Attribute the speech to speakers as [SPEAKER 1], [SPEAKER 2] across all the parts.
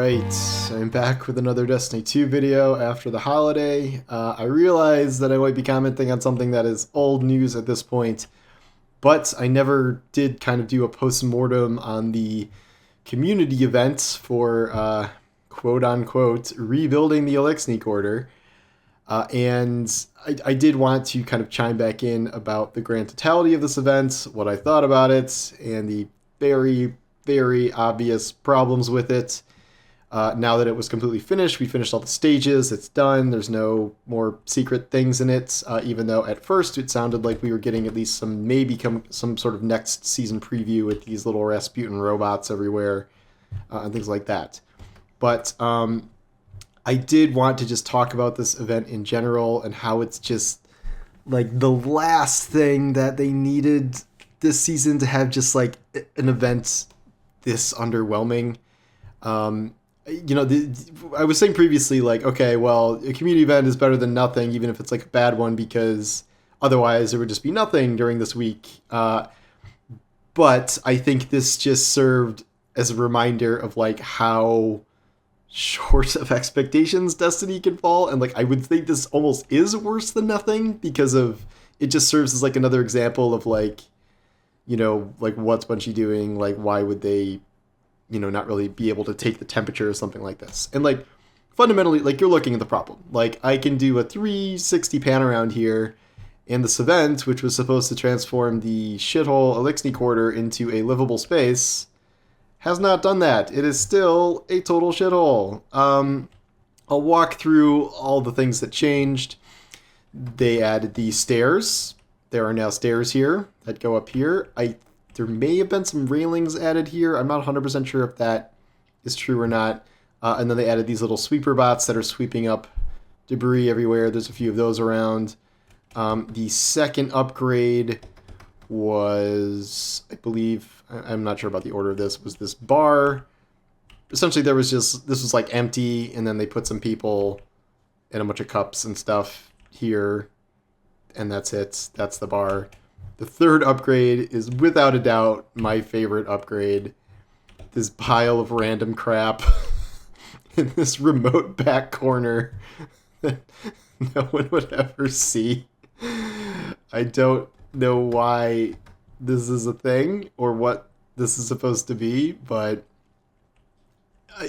[SPEAKER 1] Alright, I'm back with another Destiny 2 video after the holiday. I realize that I might be commenting on something that is old news at this point, but I never did kind of do a post-mortem on the community event for quote-unquote rebuilding the Eliksni quarter. And I did want to kind of chime back in about the grand totality of this event, what I thought about it, and the very, very obvious problems with it. Now that it was completely finished, we finished all the stages, it's done, there's no more secret things in it, even though at first it sounded like we were getting at least some sort of next season preview with these little Rasputin robots everywhere, and things like that. But I did want to just talk about this event in general and how it's just like the last thing that they needed this season to have just like an event this underwhelming. I was saying previously, like, okay, well, a community event is better than nothing, even if it's like a bad one, because otherwise there would just be nothing during this week. But I think this just served as a reminder of like how short of expectations Destiny can fall, and like I would think this almost is worse than nothing because of it just serves as like another example of like, like what's Bungie doing, like why would they not really be able to take the temperature or something like this. And like fundamentally, like you're looking at the problem. Like I can do a 360 pan around here, and this event, which was supposed to transform the shithole Eliksni quarter into a livable space, has not done that. It is still a total shithole. I'll walk through all the things that changed. They added the stairs. There are now stairs here that go up here. There may have been some railings added here. I'm not 100% sure if that is true or not. And then they added these little sweeper bots that are sweeping up debris everywhere. There's a few of those around. The second upgrade was, I believe, I'm not sure about the order of this, was this bar. Essentially, this was like empty, and then they put some people and a bunch of cups and stuff here, and that's it. That's the bar. The third upgrade is without a doubt my favorite upgrade. This pile of random crap in this remote back corner that no one would ever see. I don't know why this is a thing or what this is supposed to be, but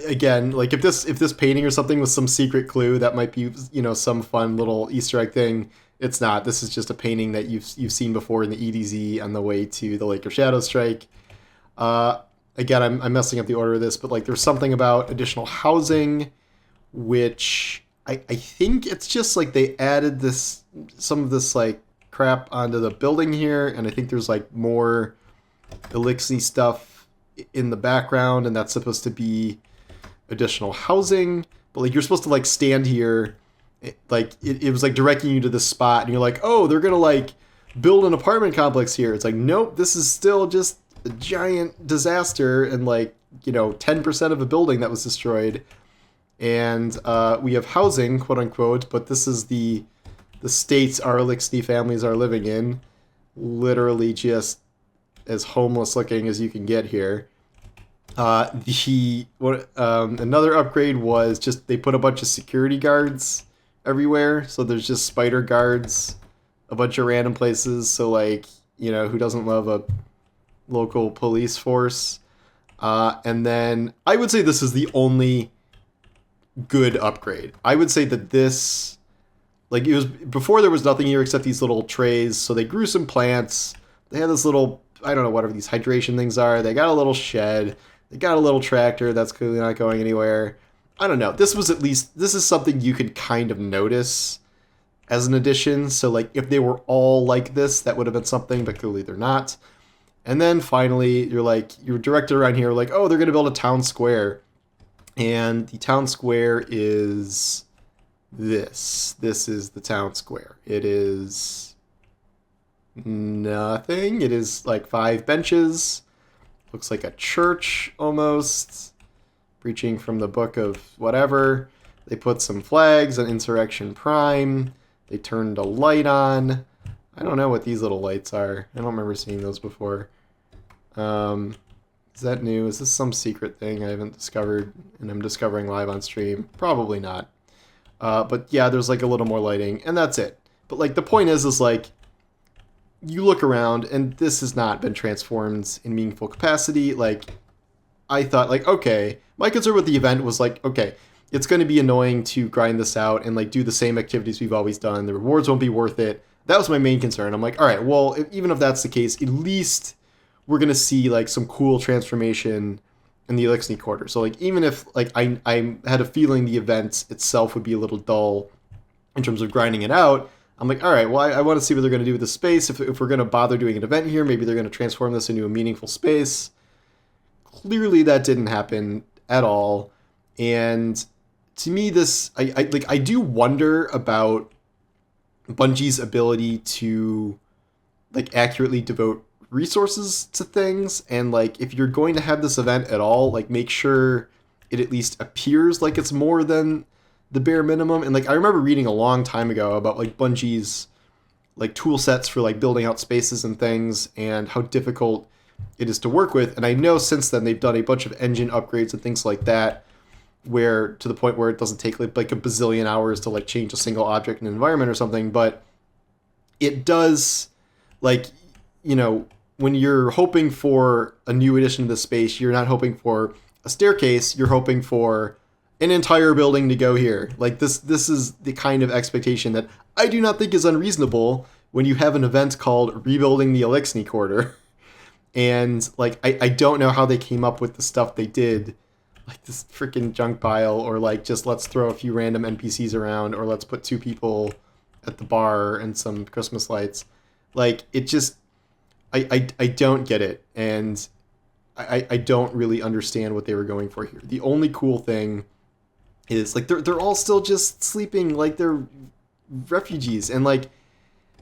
[SPEAKER 1] again, like if this painting or something was some secret clue, that might be, some fun little Easter egg thing. It's not. This is just a painting that you've seen before in the EDZ on the way to the Lake of Shadow Strike. Again, I'm messing up the order of this, but like there's something about additional housing, which I think it's just like they added some of this like crap onto the building here, and I think there's like more Eliksni stuff in the background, and that's supposed to be additional housing. But like you're supposed to like stand here. It was like directing you to this spot, and you're like, oh, they're gonna like build an apartment complex here. It's like, nope, this is still just a giant disaster, and like 10% of a building that was destroyed. And we have housing, quote unquote, but this is the states our Eliksni families are living in, literally just as homeless looking as you can get here. Another upgrade was just they put a bunch of security guards everywhere, so there's just spider guards a bunch of random places, so like who doesn't love a local police force. And then I would say this is the only good upgrade. I would say that this, like, it was before there was nothing here except these little trays, so they grew some plants, they had this little, I don't know, whatever these hydration things are, they got a little shed, they got a little tractor that's clearly not going anywhere. I don't know. This is something you could kind of notice as an addition. So like if they were all like this, that would have been something, but clearly they're not. And then finally, you're directed around here like, oh, they're going to build a town square. And the town square is this. This is the town square. It is nothing. It is like 5 benches. Looks like a church almost. Preaching from the book of whatever. They put some flags on Insurrection Prime. They turned a light on. I don't know what these little lights are. I don't remember seeing those before. Is that new? Is this some secret thing I haven't discovered and I'm discovering live on stream? Probably not. But yeah, there's like a little more lighting, and that's it. But like the point is like you look around, and this has not been transformed in meaningful capacity. Like I thought, like okay, my concern with the event was like okay, it's going to be annoying to grind this out and like do the same activities we've always done. The rewards won't be worth it. That was my main concern. I'm like, all right, well, even if that's the case, at least we're gonna see like some cool transformation in the Eliksni quarter. So like even if like I had a feeling the event itself would be a little dull in terms of grinding it out, I'm like, all right, well I want to see what they're gonna do with the space. If we're gonna bother doing an event here, maybe they're gonna transform this into a meaningful space. Clearly that didn't happen at all, and to me this I do wonder about Bungie's ability to like accurately devote resources to things, and like if you're going to have this event at all, like make sure it at least appears like it's more than the bare minimum. And like I remember reading a long time ago about like Bungie's like tool sets for like building out spaces and things and how difficult it is to work with, and I know since then they've done a bunch of engine upgrades and things like that where to the point where it doesn't take like a bazillion hours to like change a single object in an environment or something. But it does, like, you know, when you're hoping for a new addition to the space, you're not hoping for a staircase, you're hoping for an entire building to go here. Like this is the kind of expectation that I do not think is unreasonable when you have an event called Rebuilding the Eliksni Quarter. And like I don't know how they came up with the stuff they did, like this freaking junk pile, or like just let's throw a few random NPCs around, or let's put two people at the bar and some Christmas lights. Like it just I don't get it, and I don't really understand what they were going for here. The only cool thing is like they're all still just sleeping like they're refugees, and like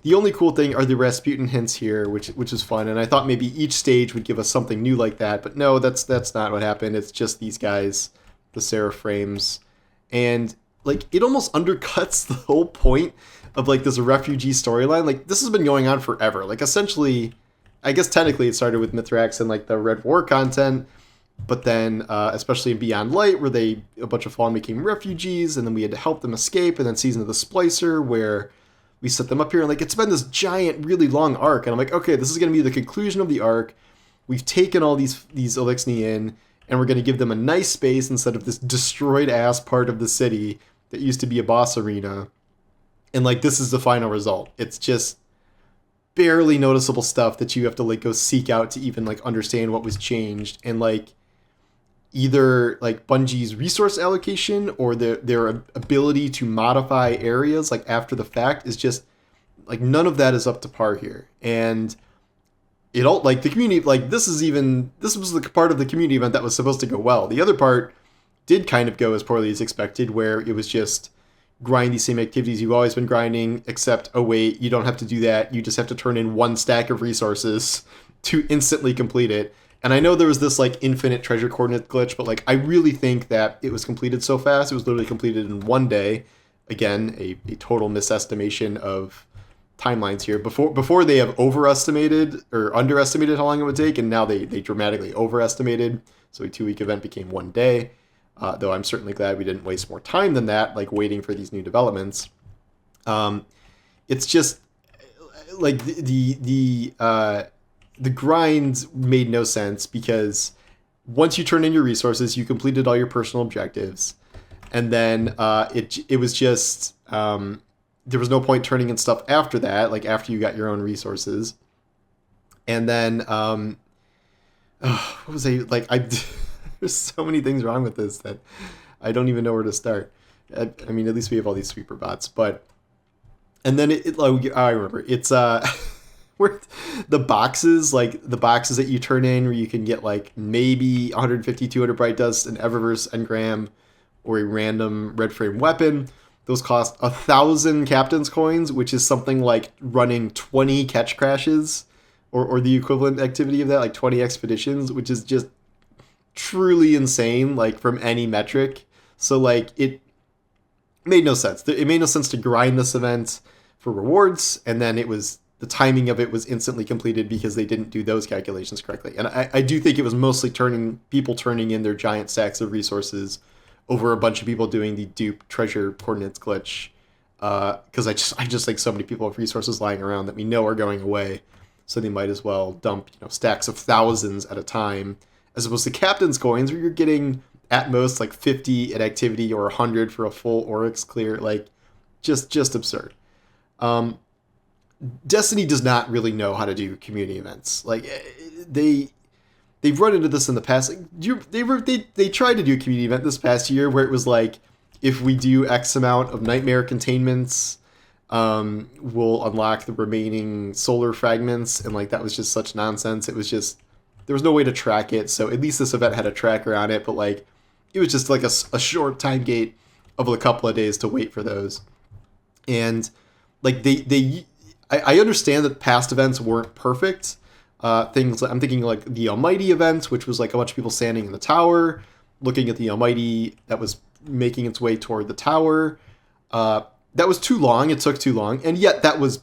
[SPEAKER 1] the only cool thing are the Rasputin hints here, which is fun, and I thought maybe each stage would give us something new like that, but no, that's not what happened. It's just these guys, the Seraph frames, and like it almost undercuts the whole point of like this refugee storyline. Like this has been going on forever. Like essentially, I guess technically it started with Mithrax and like the Red War content, but then especially in Beyond Light, where a bunch of Fallen became refugees, and then we had to help them escape, and then Season of the Splicer, where we set them up here, and like it's been this giant, really long arc, and I'm like, okay, this is going to be the conclusion of the arc. We've taken all these Eliksni in, and we're going to give them a nice space instead of this destroyed ass part of the city that used to be a boss arena. And like this is the final result. It's just barely noticeable stuff that you have to like go seek out to even like understand what was changed, and like either like Bungie's resource allocation or their ability to modify areas like after the fact is just like none of that is up to par here. And it all like the community, like this was the part of the community event that was supposed to go well. The other part did kind of go as poorly as expected, where it was just grind these same activities you've always been grinding, except oh wait, you don't have to do that, you just have to turn in one stack of resources to instantly complete it. And I know there was this like infinite treasure coordinate glitch, but like I really think that it was completed so fast. It was literally completed in one day. Again, a total misestimation of timelines here. Before they have overestimated or underestimated how long it would take, and now they dramatically overestimated. So a 2-week event became one day. Though I'm certainly glad we didn't waste more time than that, like waiting for these new developments. It's just like the grind made no sense, because once you turn in your resources, you completed all your personal objectives, and then it was just there was no point turning in stuff after that, like after you got your own resources. And then what was I like? There's so many things wrong with this that I don't even know where to start. I mean, at least we have all these sweeper bots, but and then I remember it's where the boxes that you turn in, where you can get like maybe 150, 200 bright dust, an Eververse engram, or a random red frame weapon. Those cost 1,000 captain's coins, which is something like running 20 catch crashes, or the equivalent activity of that, like 20 expeditions, which is just truly insane, like from any metric. So like it made no sense. It made no sense to grind this event for rewards, and then it was the timing of it was instantly completed because they didn't do those calculations correctly. And I do think it was mostly turning in their giant stacks of resources over a bunch of people doing the dupe treasure coordinates glitch. Because I just think so many people have resources lying around that we know are going away, so they might as well dump stacks of thousands at a time, as opposed to captain's coins where you're getting at most like 50 at activity or 100 for a full Oryx clear. Like just absurd. Destiny does not really know how to do community events. Like they've run into this in the past. Like, they tried to do a community event this past year where it was like, if we do X amount of nightmare containments, we'll unlock the remaining solar fragments, and like that was just such nonsense. It was just, there was no way to track it. So at least this event had a tracker on it, but like it was just like a short time gate of a couple of days to wait for those. And like I understand that past events weren't perfect. Things I'm thinking like the Almighty event, which was like a bunch of people standing in the tower, looking at the Almighty that was making its way toward the tower. That was too long. It took too long, and yet that was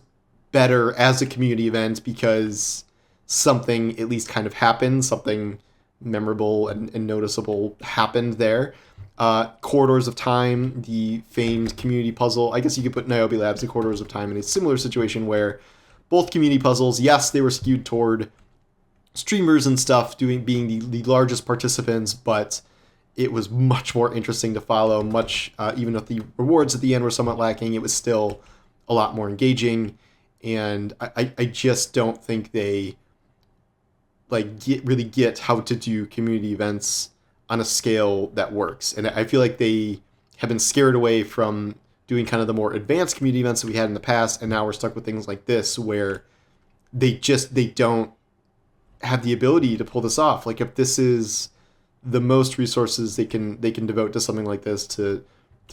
[SPEAKER 1] better as a community event because something at least kind of happened, something memorable and noticeable happened there. Corridors of Time, the famed community puzzle. I guess you could put Niobe Labs and Corridors of Time in a similar situation where both community puzzles, yes, they were skewed toward streamers and stuff being the largest participants, but it was much more interesting to follow. Even if the rewards at the end were somewhat lacking, it was still a lot more engaging. And I just don't think they really get how to do community events on a scale that works. And I feel like they have been scared away from doing kind of the more advanced community events that we had in the past, and now we're stuck with things like this where they don't have the ability to pull this off. Like if this is the most resources they can devote to something like this, to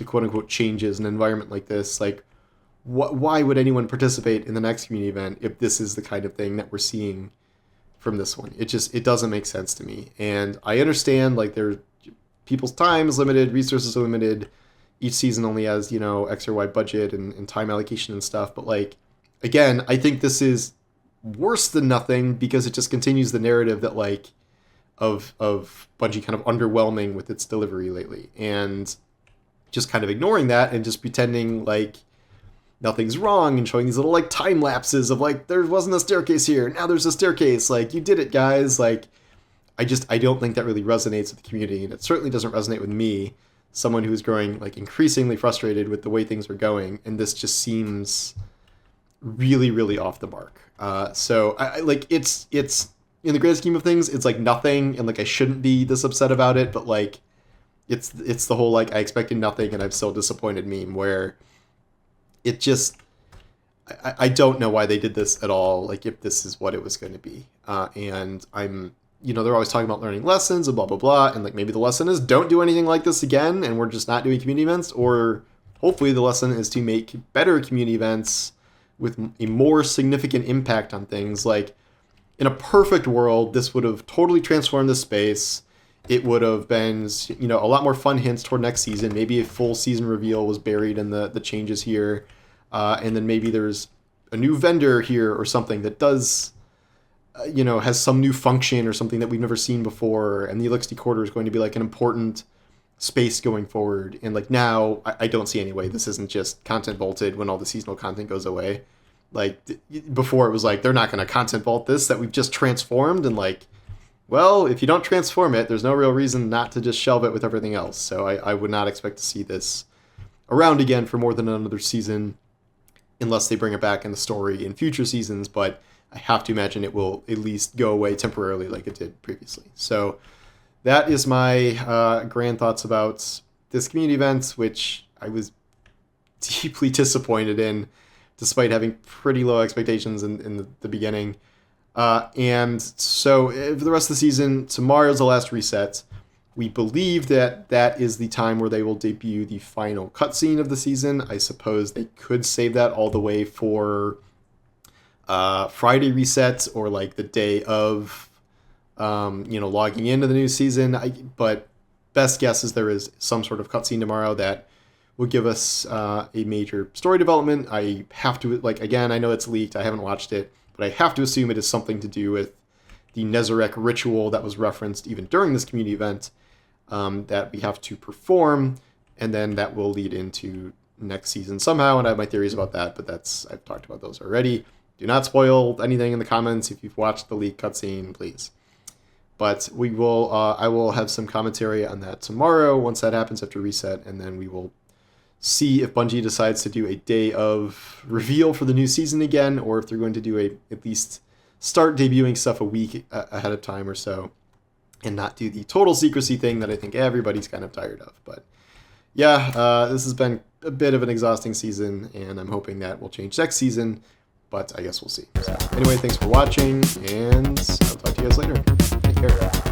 [SPEAKER 1] quote unquote changes an environment like this, like why would anyone participate in the next community event if this is the kind of thing that we're seeing from this one? It doesn't make sense to me. And I understand like people's time is limited, resources are limited, each season only has X or Y budget and time allocation and stuff, but like again, I think this is worse than nothing because it just continues the narrative that like of Bungie kind of underwhelming with its delivery lately, and just kind of ignoring that and just pretending like nothing's wrong and showing these little like time lapses of like there wasn't a staircase here, now there's a staircase, like you did it guys. Like I don't think that really resonates with the community, and it certainly doesn't resonate with me, someone who's growing like increasingly frustrated with the way things are going, and this just seems really, really off the mark. So I like it's in the grand scheme of things, it's like nothing, and like I shouldn't be this upset about it, but like it's the whole like I expected nothing and I'm still disappointed meme where it just I don't know why they did this at all. Like if this is what it was going to be, and I'm they're always talking about learning lessons and blah blah blah, and like maybe the lesson is don't do anything like this again, and we're just not doing community events, or hopefully the lesson is to make better community events with a more significant impact on things. Like in a perfect world, this would have totally transformed the space. It would have been, a lot more fun hints toward next season. Maybe a full season reveal was buried in the changes here. And then maybe there's a new vendor here or something that does, has some new function or something that we've never seen before. And the Eliksni Quarter is going to be like an important space going forward. And like now, I don't see any way this isn't just content vaulted when all the seasonal content goes away. Like before it was like, they're not going to content vault this that we've just transformed, and like, well, if you don't transform it, there's no real reason not to just shelve it with everything else. So I would not expect to see this around again for more than another season unless they bring it back in the story in future seasons, but I have to imagine it will at least go away temporarily like it did previously. So that is my grand thoughts about this community event, which I was deeply disappointed in, despite having pretty low expectations in the beginning. And so for the rest of the season, tomorrow's the last reset. We believe that is the time where they will debut the final cutscene of the season. I suppose they could save that all the way for Friday reset or like the day of, logging into the new season. But best guess is there is some sort of cutscene tomorrow that will give us a major story development. I have to, like, again, I know it's leaked. I haven't watched it, but I have to assume it is something to do with the Nezarec ritual that was referenced even during this community event that we have to perform, and then that will lead into next season somehow, and I have my theories about that, but I've talked about those already. Do not spoil anything in the comments if you've watched the leak cutscene, please. But we will, I will have some commentary on that tomorrow once that happens after reset, and then we will see if Bungie decides to do a day of reveal for the new season again, or if they're going to do at least start debuting stuff a week ahead of time or so, and not do the total secrecy thing that I think everybody's kind of tired of. But yeah, this has been a bit of an exhausting season, and I'm hoping that will change next season, but I guess we'll see. So anyway, thanks for watching, and I'll talk to you guys later. Take care.